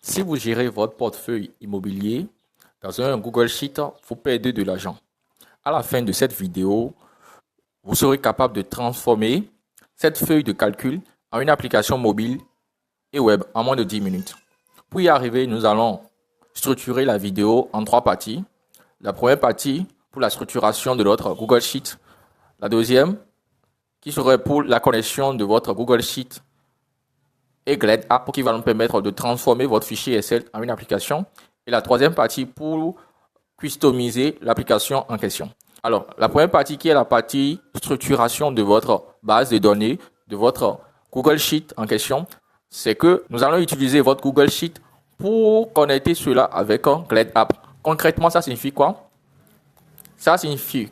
Si vous gérez votre portefeuille immobilier dans un Google Sheet, vous perdez de l'argent. À la fin de cette vidéo, vous serez capable de transformer cette feuille de calcul en une application mobile et web en moins de 10 minutes. Pour y arriver, nous allons structurer la vidéo en 3 parties. La première partie pour la structuration de votre Google Sheet. La deuxième qui serait pour la connexion de votre Google Sheet et Glide App qui va nous permettre de transformer votre fichier Excel en une application. Et la troisième partie pour customiser l'application en question. Alors, la première partie qui est la partie structuration de votre base de données, de votre Google Sheet en question, c'est que nous allons utiliser votre Google Sheet pour connecter cela avec un Glide App. Concrètement, ça signifie quoi? Ça signifie,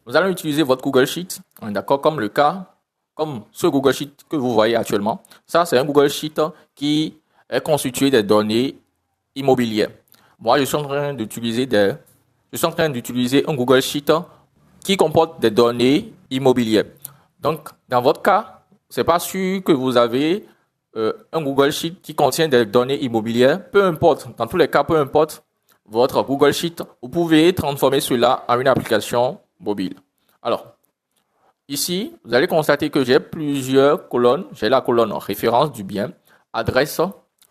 nous allons utiliser votre Google Sheet, d'accord, comme le cas, comme ce Google Sheet que vous voyez actuellement. Ça, c'est un Google Sheet qui est constitué des données immobilières. Moi, je suis en train d'utiliser un Google Sheet qui comporte des données immobilières. Donc, dans votre cas, c'est pas sûr que vous avez un Google Sheet qui contient des données immobilières. Peu importe, dans tous les cas, peu importe votre Google Sheet, vous pouvez transformer cela en une application mobile. Alors, ici, vous allez constater que j'ai plusieurs colonnes. J'ai la colonne référence du bien, adresse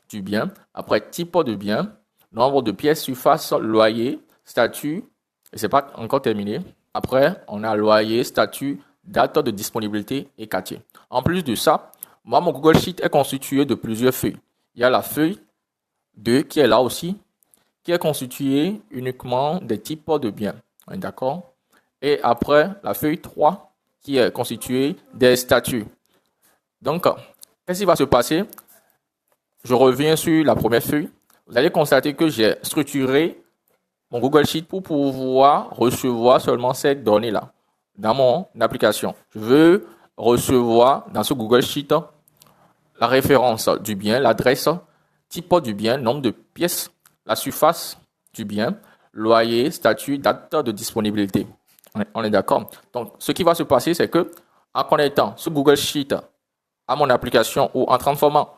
du bien, après type de bien, nombre de pièces, surface, loyer, statut, et c'est pas encore terminé. Après, on a loyer, statut, date de disponibilité et quartier. En plus de ça, moi, mon Google Sheet est constitué de plusieurs feuilles. Il y a la feuille 2 qui est là aussi, qui est constituée uniquement des types de biens. D'accord? Et après, la feuille 3 qui est constituée des statuts. Donc, qu'est-ce qui va se passer? Je reviens sur la première feuille. Vous allez constater que j'ai structuré mon Google Sheet pour pouvoir recevoir seulement cette donnée-là dans mon application. Je veux recevoir dans ce Google Sheet la référence du bien, l'adresse, type du bien, nombre de pièces, la surface du bien, loyer, statut, date de disponibilité. On est d'accord? Donc, ce qui va se passer, c'est que en connectant ce Google Sheet à mon application ou en transformant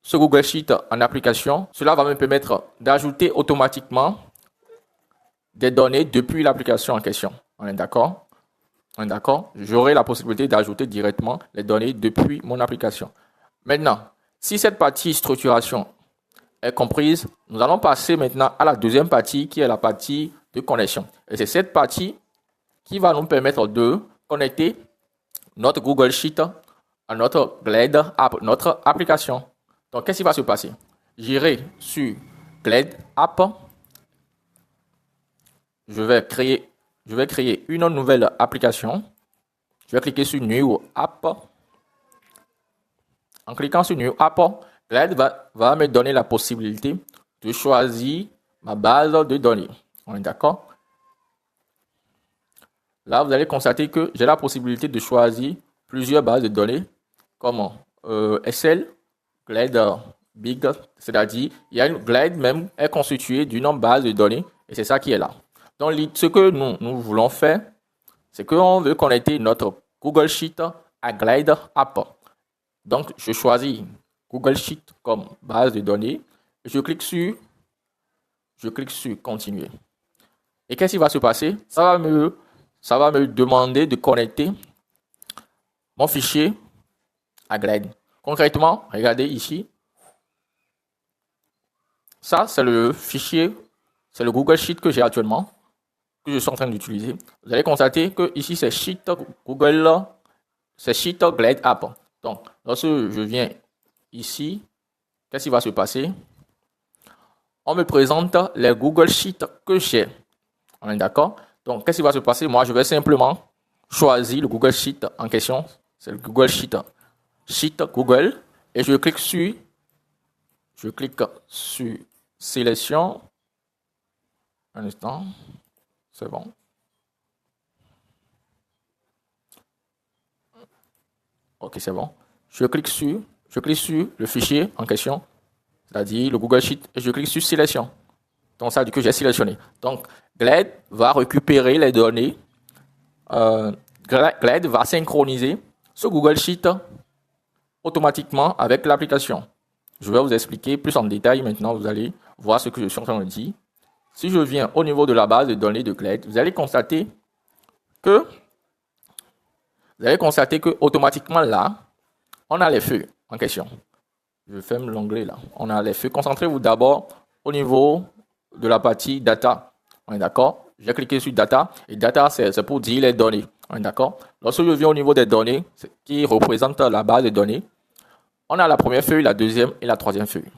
ce Google Sheet en application, cela va me permettre d'ajouter automatiquement des données depuis l'application en question. On est d'accord? On est d'accord? J'aurai la possibilité d'ajouter directement les données depuis mon application. Maintenant, si cette partie structuration est comprise, nous allons passer maintenant à la deuxième partie qui est la partie de connexion. Et c'est cette partie qui va nous permettre de connecter notre Google Sheet à notre Glide App, notre application. Donc, qu'est-ce qui va se passer? J'irai sur Glide App. Je vais créer une nouvelle application. Je vais cliquer sur New App. En cliquant sur New App, Glide va me donner la possibilité de choisir ma base de données. On est d'accord? Là, vous allez constater que j'ai la possibilité de choisir plusieurs bases de données comme Excel, Glide Big, c'est-à-dire il y a une Glide même est constituée d'une base de données et c'est ça qui est là. Donc, ce que nous voulons faire, c'est qu'on veut connecter notre Google Sheet à Glide App. Donc, je choisis Google Sheet comme base de données. Je clique sur continuer. Et qu'est-ce qui va se passer? Ça va me demander de connecter mon fichier à Glide. Concrètement, regardez ici. Ça, c'est le fichier, c'est le Google Sheet que j'ai actuellement, que je suis en train d'utiliser. Vous allez constater que ici, c'est Sheet Google, c'est Sheet Glide App. Donc, lorsque je viens ici, qu'est-ce qui va se passer? On me présente les Google Sheets que j'ai. On est d'accord? Donc, qu'est-ce qui va se passer? Moi, je vais simplement choisir le Google Sheet en question. C'est le Google Sheet. Sheet Google. Et je clique sur sélection. Un instant. C'est bon. Ok, c'est bon. Je clique sur le fichier en question, c'est-à-dire le Google Sheet, et je clique sur sélection. Donc, ça veut dire que j'ai sélectionné. Donc, Glide va récupérer les données. Glide va synchroniser ce Google Sheet automatiquement avec l'application. je vais vous expliquer plus en détail maintenant. Vous allez voir ce que je suis en train de dire. Si je viens au niveau de la base de données de Glade, vous allez constater que automatiquement là, on a les feuilles en question. Je ferme l'onglet là. On a les feuilles. Concentrez-vous d'abord au niveau de la partie data. On est d'accord? J'ai cliqué sur data et data c'est pour dire les données. On est d'accord? Lorsque je viens au niveau des données, qui représente la base de données, on a la première feuille, la deuxième et la troisième feuille.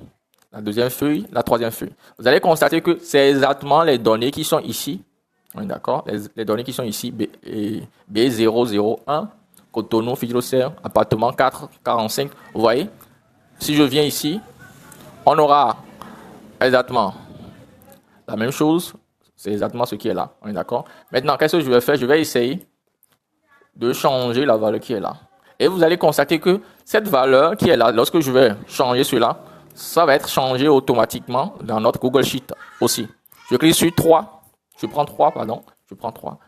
La deuxième feuille, la troisième feuille. Vous allez constater que c'est exactement les données qui sont ici. On est d'accord? Les données qui sont ici, B001, Cotonou, Fidelocère, appartement 4, 45. Vous voyez? Si je viens ici, on aura exactement la même chose. C'est exactement ce qui est là. On est d'accord? Maintenant, qu'est-ce que je vais faire? Je vais essayer de changer la valeur qui est là. Et vous allez constater que cette valeur qui est là, lorsque je vais changer cela, ça va être changé automatiquement dans notre Google Sheet aussi. Je clique sur 3. Je prends 3, pardon. Je prends 3.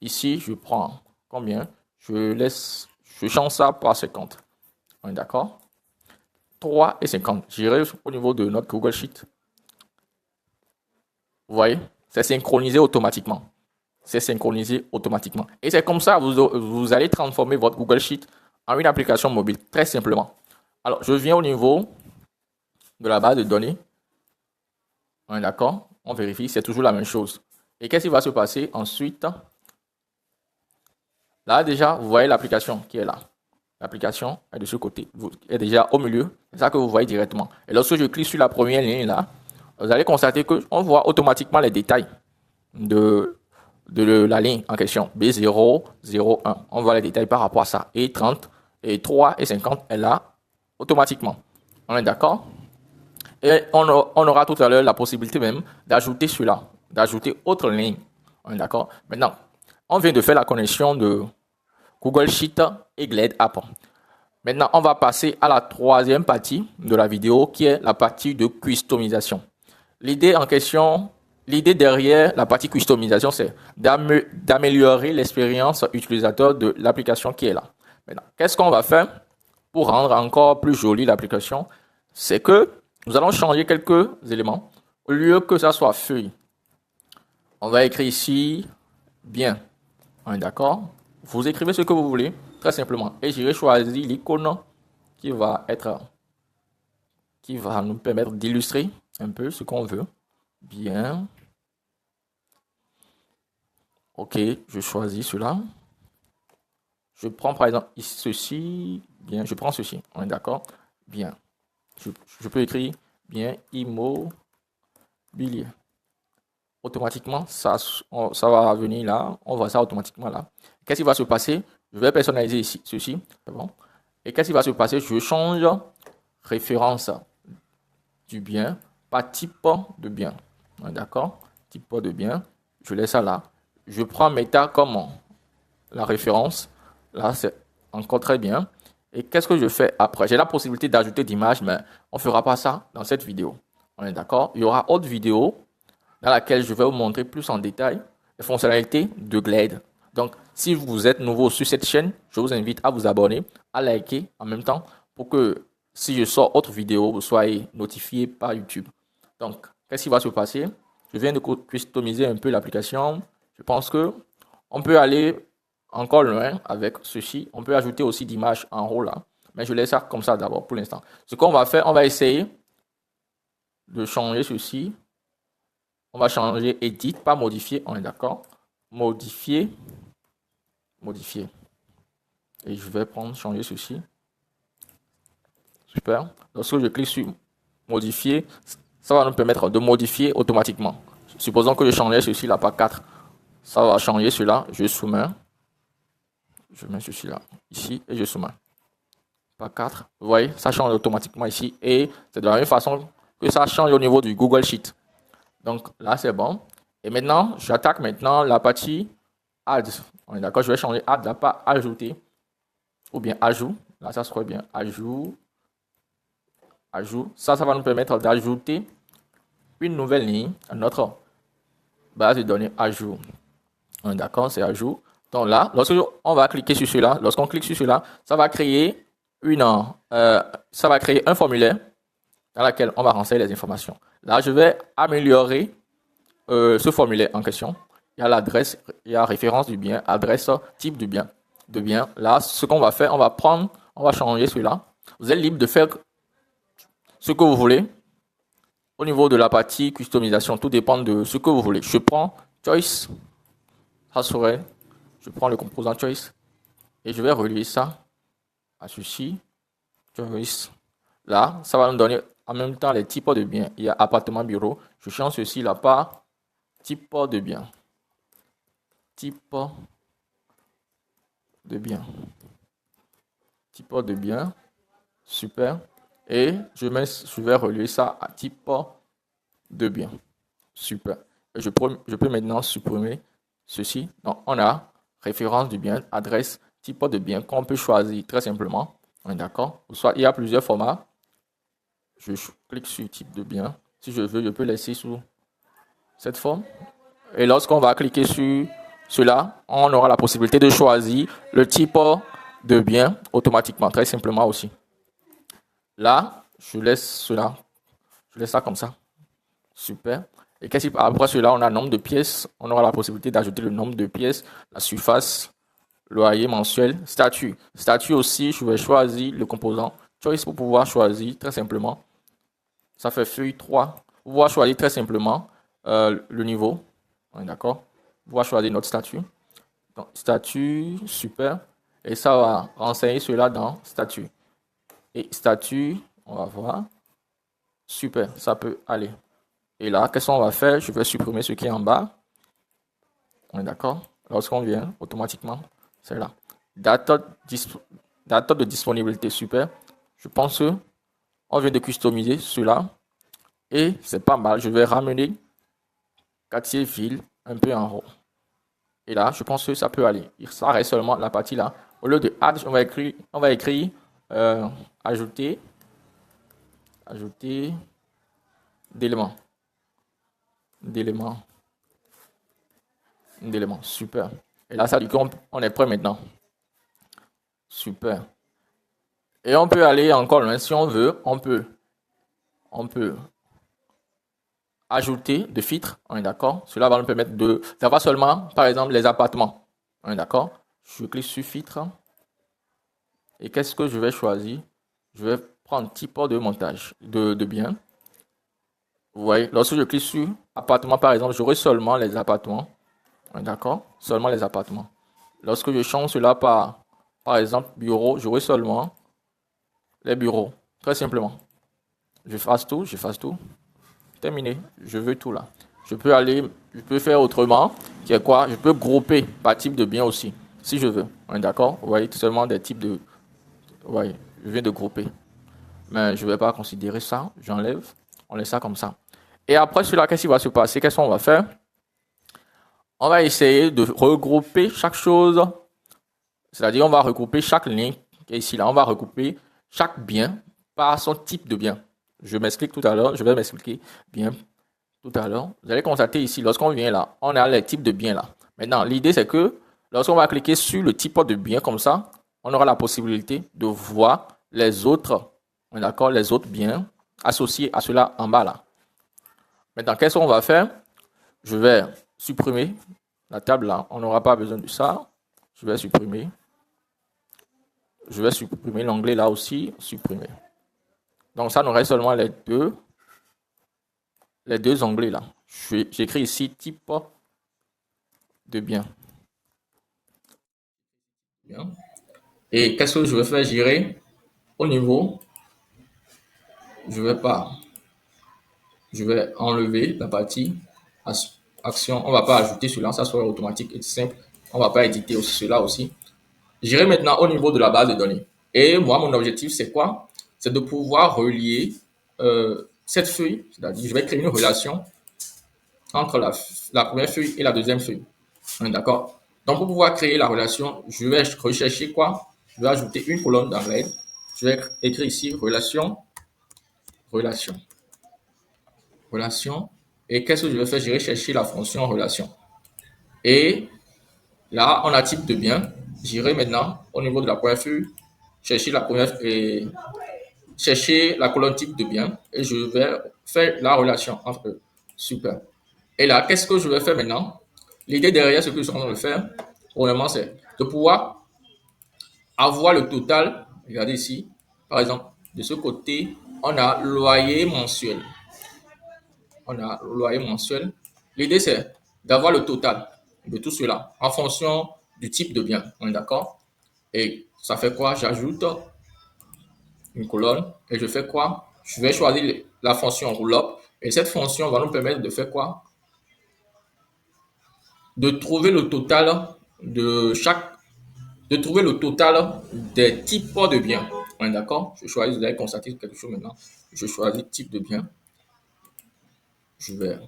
Ici, je prends combien? Je change ça par 50. On est d'accord? 3 et 50. J'irai au niveau de notre Google Sheet. Vous voyez? C'est synchronisé automatiquement. C'est synchronisé automatiquement. Et c'est comme ça que vous allez transformer votre Google Sheet en une application mobile, très simplement. Alors, je viens au niveau de la base de données. On est d'accord? On vérifie, c'est toujours la même chose. Et qu'est-ce qui va se passer ensuite? Là, déjà, vous voyez l'application qui est là. L'application est de ce côté. Elle est déjà au milieu. C'est ça que vous voyez directement. Et lorsque je clique sur la première ligne là, vous allez constater qu'on voit automatiquement les détails de la ligne en question. B001. On voit les détails par rapport à ça. Et 30, et 3 et 50 est là automatiquement. On est d'accord? Et on aura tout à l'heure la possibilité même d'ajouter cela, d'ajouter autre ligne. On est d'accord? Maintenant, on vient de faire la connexion de Google Sheet et Glade App. Maintenant, on va passer à la troisième partie de la vidéo qui est la partie de customisation. L'idée en question, l'idée derrière la partie customisation, c'est d'améliorer l'expérience utilisateur de l'application qui est là. Maintenant, qu'est-ce qu'on va faire pour rendre encore plus jolie l'application? C'est que nous allons changer quelques éléments. Au lieu que ça soit feuille, on va écrire ici bien. On est d'accord? Vous écrivez ce que vous voulez, très simplement. Et j'irai choisir l'icône qui va nous permettre d'illustrer un peu ce qu'on veut. Bien. Ok, je choisis cela. Je prends par exemple ici ceci. Bien, je prends ceci. On est d'accord? Bien. Je peux écrire bien immobilier. Automatiquement, ça va venir là. On voit ça automatiquement là. Qu'est-ce qui va se passer? Je vais personnaliser ici ceci. C'est bon. Et qu'est-ce qui va se passer? Je change référence du bien par type de bien. D'accord? Type de bien. Je laisse ça là. Je prends Meta comme la référence. Là, c'est encore très bien. Et qu'est-ce que je fais après? J'ai la possibilité d'ajouter d'images, mais on ne fera pas ça dans cette vidéo. On est d'accord? Il y aura autre vidéo dans laquelle je vais vous montrer plus en détail les fonctionnalités de Glade. Donc, si vous êtes nouveau sur cette chaîne, je vous invite à vous abonner, à liker en même temps pour que si je sors autre vidéo, vous soyez notifié par YouTube. Donc, qu'est-ce qui va se passer? Je viens de customiser un peu l'application. Je pense que on peut aller encore loin avec ceci. On peut ajouter aussi d'images en haut là. Mais je laisse ça comme ça d'abord pour l'instant. Ce qu'on va faire, on va essayer de changer ceci. On va changer Edit, pas modifier. On est d'accord? Modifier. Modifier. Et je vais changer ceci. Super. Lorsque je clique sur modifier, ça va nous permettre de modifier automatiquement. Supposons que je changeais ceci là par 4. Ça va changer cela. Je soumets. Je mets ceci là, ici, et je soumets. Par 4. Vous voyez, ça change automatiquement ici. Et c'est de la même façon que ça change au niveau du Google Sheet. Donc là, c'est bon. Et maintenant, j'attaque maintenant la partie Add. On est d'accord, je vais changer Add, là, pas ajouter. Ou bien ajout. Là, ça serait bien. Ajout. Ajout. Ça va nous permettre d'ajouter une nouvelle ligne à notre base de données ajout. On est d'accord, c'est ajout. Donc là, lorsqu'on va cliquer sur cela, lorsqu'on clique sur cela, ça va créer un formulaire dans laquelle on va renseigner les informations. Là, je vais améliorer ce formulaire en question. Il y a l'adresse, il y a référence du bien, adresse, type du bien. Là, ce qu'on va faire, on va changer cela. Vous êtes libre de faire ce que vous voulez. Au niveau de la partie customisation, tout dépend de ce que vous voulez. Je prends choice, ça serait, je prends le composant choice et je vais relier ça à ceci. Choice. Là, ça va nous donner en même temps les types de biens. Il y a appartement, bureau. Je change ceci là par type de bien. Type de bien. Type de bien. Super. Et je vais relier ça à type de bien. Super. Et je peux maintenant supprimer ceci. Donc, on a référence du bien, adresse, type de bien qu'on peut choisir très simplement. On est d'accord? Soit il y a plusieurs formats. Je clique sur type de bien. Si je veux, je peux laisser sous cette forme. Et lorsqu'on va cliquer sur cela, on aura la possibilité de choisir le type de bien automatiquement, très simplement aussi. Là, je laisse cela. Je laisse ça comme ça. Super. Et après cela, on a le nombre de pièces. On aura la possibilité d'ajouter le nombre de pièces, la surface, loyer mensuel, statut. Statut aussi, je vais choisir le composant choice pour pouvoir choisir très simplement. Ça fait feuille 3. Pour pouvoir choisir très simplement le niveau. On est d'accord? Pour pouvoir choisir notre statut. Donc, statut, super. Et ça va renseigner cela dans statut. Et statut, on va voir. Super, ça peut aller. Et là, qu'est-ce qu'on va faire? Je vais supprimer ce qui est en bas. On est d'accord? Lorsqu'on vient, automatiquement, c'est là. Date de disponibilité, super. Je pense que on vient de customiser cela. Et c'est pas mal. Je vais ramener quartier ville un peu en haut. Et là, je pense que ça peut aller. Il s'arrête seulement la partie là. Au lieu de add, on va écrire ajouter d'éléments. D'éléments. Super. Et là, ça dit qu'on est prêt maintenant. Super. Et on peut aller encore loin. Si on veut, on peut ajouter de filtres. On est d'accord? Cela va nous permettre de faire pas seulement, par exemple, les appartements. On est d'accord? Je clique sur filtre. Et qu'est-ce que je vais choisir? Je vais prendre type de montage de bien. Vous voyez, lorsque je clique sur appartement, par exemple, j'aurai seulement les appartements. D'accord? Seulement les appartements. Lorsque je change cela par exemple, bureau, j'aurai seulement les bureaux. Très simplement. Je fasse tout. Terminé. Je veux tout là. Je peux faire autrement. Qui est quoi? Je peux grouper par type de bien aussi. Si je veux. On est d'accord? Vous voyez, seulement des types de. Vous voyez, je viens de grouper. Mais je ne vais pas considérer ça. J'enlève. On laisse ça comme ça. Et après cela, qu'est-ce qui va se passer? Qu'est-ce qu'on va faire? On va essayer de regrouper chaque chose. C'est-à-dire, on va regrouper chaque ligne qui est ici là. On va regrouper chaque bien par son type de bien. Je m'explique tout à l'heure. Je vais m'expliquer bien tout à l'heure. Vous allez constater ici, lorsqu'on vient là, on a les types de biens là. Maintenant, l'idée c'est que lorsqu'on va cliquer sur le type de bien comme ça, on aura la possibilité de voir les autres, d'accord, les autres biens associés à cela en bas là. Maintenant, qu'est-ce qu'on va faire? Je vais supprimer la table là. On n'aura pas besoin de ça. Je vais supprimer. Je vais supprimer l'onglet là aussi. Supprimer. Donc, ça nous reste seulement les deux onglets là. J'écris ici type de bien. Et qu'est-ce que je vais faire? J'irai au niveau. Je vais enlever la partie action. On ne va pas ajouter cela, ça sera automatique et simple. On ne va pas éditer aussi cela aussi. J'irai maintenant au niveau de la base de données. Et moi, mon objectif, c'est quoi? C'est de pouvoir relier cette feuille, c'est-à-dire je vais créer une relation entre la première feuille et la deuxième feuille. D'accord? Donc, pour pouvoir créer la relation, je vais rechercher quoi? Je vais ajouter une colonne d'anglais. Je vais écrire ici relation. Et qu'est-ce que je vais faire? Je vais chercher la fonction relation. Et là, on a type de bien. J'irai maintenant au niveau de la première feuille, chercher la première chercher la colonne type de bien et je vais faire la relation entre eux. Super. Et là, qu'est-ce que je vais faire maintenant? L'idée derrière ce que je suis en train de faire, pour le moment, c'est de pouvoir avoir le total. Regardez ici, par exemple, de ce côté, on a loyer mensuel. On a loyer mensuel. L'idée, c'est d'avoir le total de tout cela en fonction du type de bien. On est d'accord? Et ça fait quoi? J'ajoute une colonne et je fais quoi? Je vais choisir la fonction roll-up et cette fonction va nous permettre de faire quoi? De trouver le total de chaque, de trouver le total des types de biens. On est d'accord? Je choisis, vous allez constater quelque chose maintenant. Je choisis type de bien. Je vais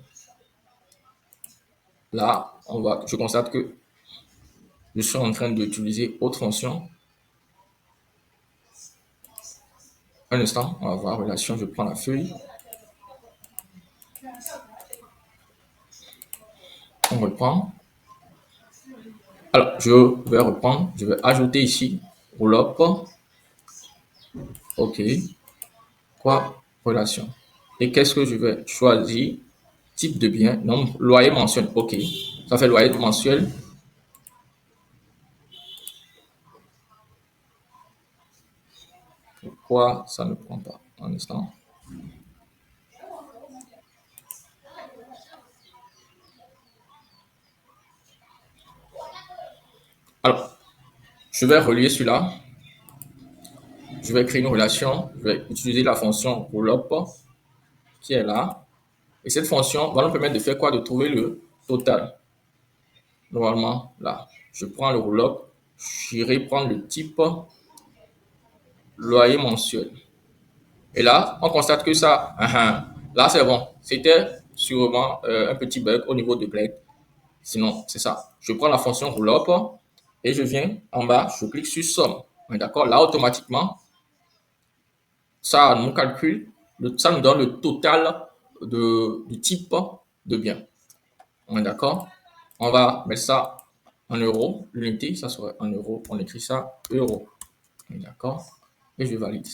là, je constate que je suis en train d'utiliser autre fonction. Un instant, on va voir relation, je prends la feuille. On reprend. Alors, je vais reprendre, je vais ajouter ici roll-up. OK. Quoi? Relation. Et qu'est-ce que je vais choisir? Type de bien. Non, loyer mensuel. OK. Ça fait loyer mensuel. Pourquoi ça ne prend pas? Un instant. Alors, je vais relier celui-là. Je vais créer une relation. Je vais utiliser la fonction roll-up qui est là. Et cette fonction va nous permettre de faire quoi? De trouver le total. Normalement, là, je prends le roll-up. J'irai prendre le type loyer mensuel. Et là, on constate que ça, là, c'est bon. C'était sûrement un petit bug au niveau de Glade. Sinon, c'est ça. Je prends la fonction roll-up et je viens en bas, je clique sur somme. D'accord? Là, automatiquement, ça nous calcule, ça nous donne le total du type de bien. On est d'accord? On va mettre ça en euros. L'unité, ça serait en euros. On écrit ça euros. D'accord? Et je valide.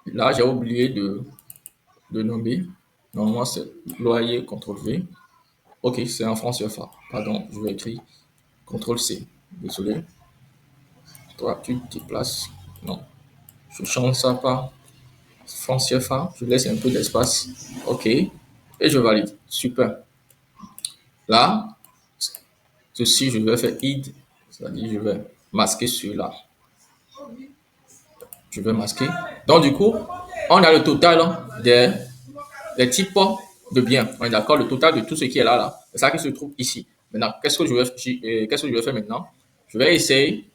Là, j'ai oublié de nommer. Normalement, c'est loyer, CTRL V. OK, c'est en franc CFA. Pardon, je vais écrire CTRL C. Désolé. Toi, tu te déplaces. Non. Je change ça par franc CFA. Je laisse un peu d'espace. OK. Et je valide. Super. Là, ceci, je vais faire id. C'est-à-dire, je vais masquer celui-là. Je vais masquer. Donc, du coup, on a le total des types de biens. On est d'accord, le total de tout ce qui est là. C'est ça qui se trouve ici. Maintenant, qu'est-ce que je vais faire maintenant? Je vais essayer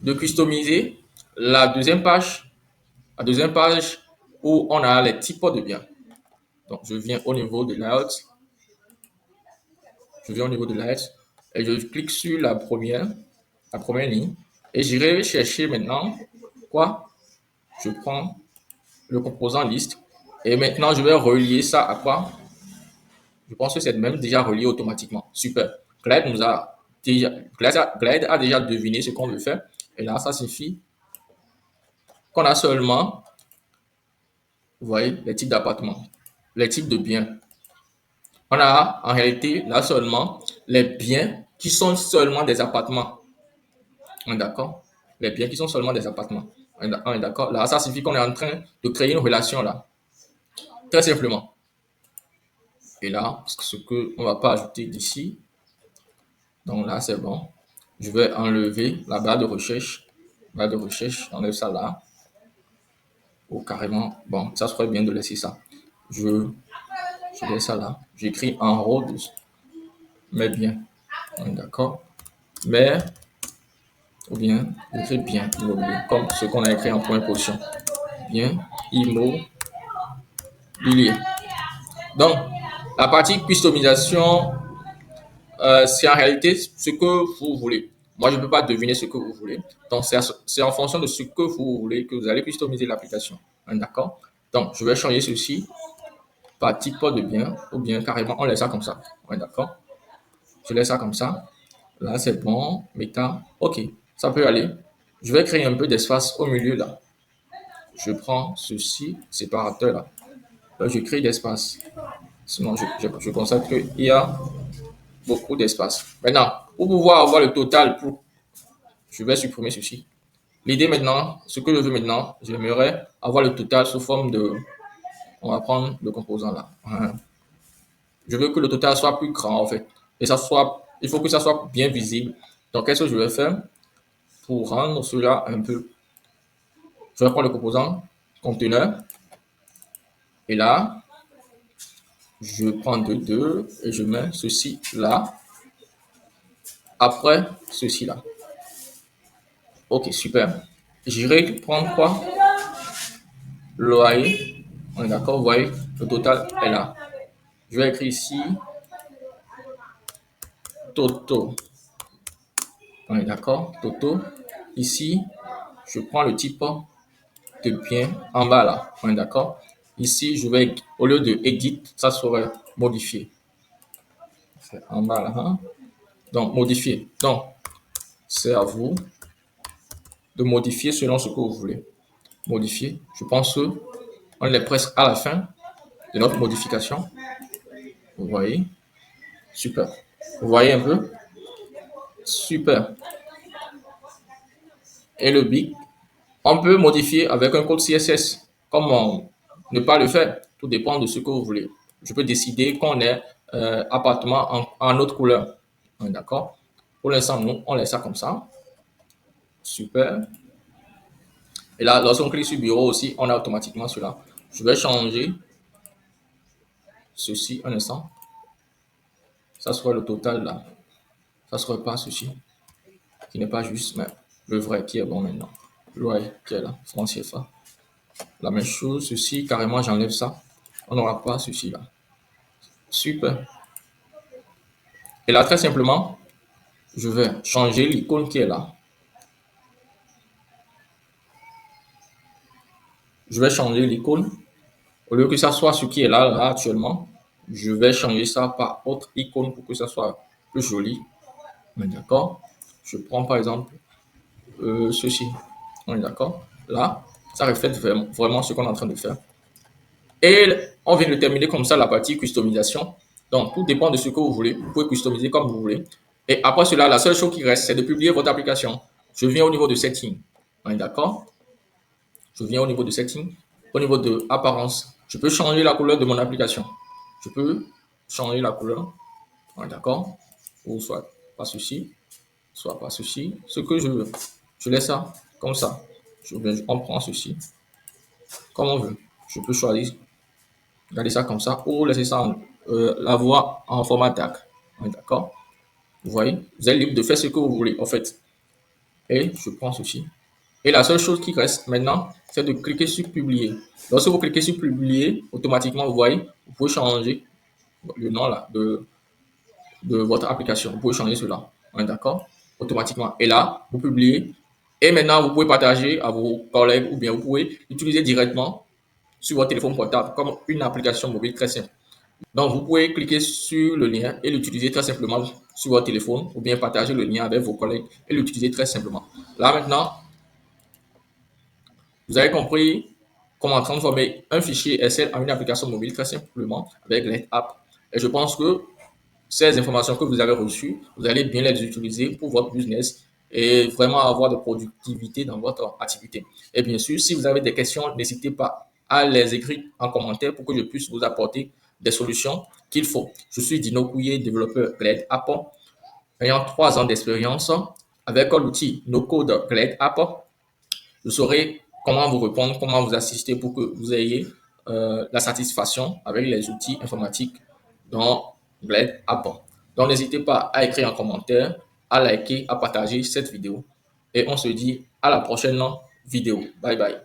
de customiser la deuxième page où on a les types de biens. Donc, je viens au niveau de layout. Je viens au niveau de layout et je clique sur la première ligne et j'irai chercher maintenant quoi? Je prends le composant liste et maintenant je vais relier ça à quoi? Je pense que c'est même déjà relié automatiquement. Super. Glide a déjà deviné ce qu'on veut faire. Et là, ça suffit qu'on a seulement, vous voyez, les types d'appartements, les types de biens. On a en réalité là seulement les biens qui sont seulement des appartements. On est d'accord? Les biens qui sont seulement des appartements. On est d'accord? Là, ça suffit qu'on est en train de créer une relation là. Très simplement. Et là, ce qu'on ne va pas ajouter d'ici. Donc là, c'est bon. Je vais enlever la barre de recherche. Barre de recherche, j'enlève ça là. Ou carrément, bon, ça serait bien de laisser ça. Je laisse ça là. J'écris en haut de mais bien. D'accord. Mais, ou bien, j'écris bien immobilier, comme ce qu'on a écrit en point position. Bien immobilier. Donc, la partie customisation, c'est en réalité ce que vous voulez. Moi, je ne peux pas deviner ce que vous voulez. Donc, c'est en fonction de ce que vous voulez que vous allez customiser l'application. D'accord? Donc, je vais changer ceci par type de bien ou bien carrément, on laisse ça comme ça. D'accord? Je laisse ça comme ça. Là, c'est bon. Méta. OK. Ça peut aller. Je vais créer un peu d'espace au milieu là. je prends ceci, séparateur là. Là, je crée d'espace. Sinon, je constate qu'il y a beaucoup d'espace. Maintenant, pour pouvoir avoir le total, je vais supprimer ceci. L'idée maintenant, ce que je veux maintenant, j'aimerais avoir le total sous forme de, on va prendre le composant là. Je veux que le total soit plus grand en fait. Et ça soit, il faut que ça soit bien visible. Donc, qu'est-ce que je vais faire pour rendre cela un peu? Je vais prendre le composant conteneur. Et là, je prends de 2 et je mets ceci là. Après, ceci là. Ok, super. J'irai prendre quoi? Loyer. On est d'accord, vous voyez, le total est là. Je vais écrire ici Toto. On est d'accord, Toto. Ici, je prends le type de bien en bas là. On est d'accord. Ici, je vais, au lieu de edit, ça serait modifier. C'est en bas là. Hein? Donc, modifier. Donc, c'est à vous de modifier selon ce que vous voulez. Modifier. Je pense qu'on est presque à la fin de notre modification. Vous voyez? Super. Vous voyez un peu? Super. Et le BIC, on peut modifier avec un code CSS. Comment ne pas le faire? Tout dépend de ce que vous voulez. Je peux décider qu'on ait appartement en autre couleur. D'accord? Pour l'instant, nous, on laisse ça comme ça. Super. Et là, lorsqu'on clique sur bureau aussi, on a automatiquement cela. Je vais changer ceci un instant. Ça sera le total là. Ça sera pas ceci, qui n'est pas juste, mais le vrai qui est bon maintenant. Loyer qui est là, franc CFA. La même chose, ceci, carrément, j'enlève ça. On n'aura pas ceci là. Super. Et là, très simplement, je vais changer l'icône qui est là. Je vais changer l'icône. Au lieu que ça soit ce qui est là actuellement, je vais changer ça par autre icône pour que ça soit plus joli. D'accord? Je prends par exemple ceci. On est d'accord? Là, ça reflète vraiment ce qu'on est en train de faire. Et on vient de terminer comme ça la partie customisation. Donc, tout dépend de ce que vous voulez. Vous pouvez customiser comme vous voulez. Et après cela, la seule chose qui reste, c'est de publier votre application. Je viens au niveau de setting. On est d'accord? Je viens au niveau de setting. Au niveau de apparence, je peux changer la couleur de mon application. Je peux changer la couleur. On est d'accord? Ou soit pas ceci, soit pas ceci. Ce que je veux. Je laisse ça comme ça. On prend ceci comme on veut. Je peux choisir, garder ça comme ça ou laisser ça l'avoir en format tag. D'accord? Vous voyez? Vous êtes libre de faire ce que vous voulez en fait. Et je prends ceci. Et la seule chose qui reste maintenant, c'est de cliquer sur publier. Lorsque vous cliquez sur publier, automatiquement, vous voyez, vous pouvez changer le nom là de votre application. Vous pouvez changer cela. D'accord? Automatiquement. Et là, vous publiez. Et maintenant, vous pouvez partager à vos collègues ou bien vous pouvez l'utiliser directement sur votre téléphone portable comme une application mobile très simple. Donc, vous pouvez cliquer sur le lien et l'utiliser très simplement sur votre téléphone ou bien partager le lien avec vos collègues et l'utiliser très simplement. Là, maintenant, vous avez compris comment transformer un fichier Excel en une application mobile très simplement avec Glide App. Et je pense que ces informations que vous avez reçues, vous allez bien les utiliser pour votre business et vraiment avoir de productivité dans votre activité. Et bien sûr, si vous avez des questions, n'hésitez pas à les écrire en commentaire pour que je puisse vous apporter des solutions qu'il faut. Je suis Dino Couillet, développeur Glide App, ayant 3 ans d'expérience avec l'outil NoCode Glide App. Je saurai comment vous répondre, comment vous assister pour que vous ayez la satisfaction avec les outils informatiques dans Glide App. Donc, n'hésitez pas à écrire en commentaire, à liker, à partager cette vidéo. Et on se dit à la prochaine vidéo. Bye bye.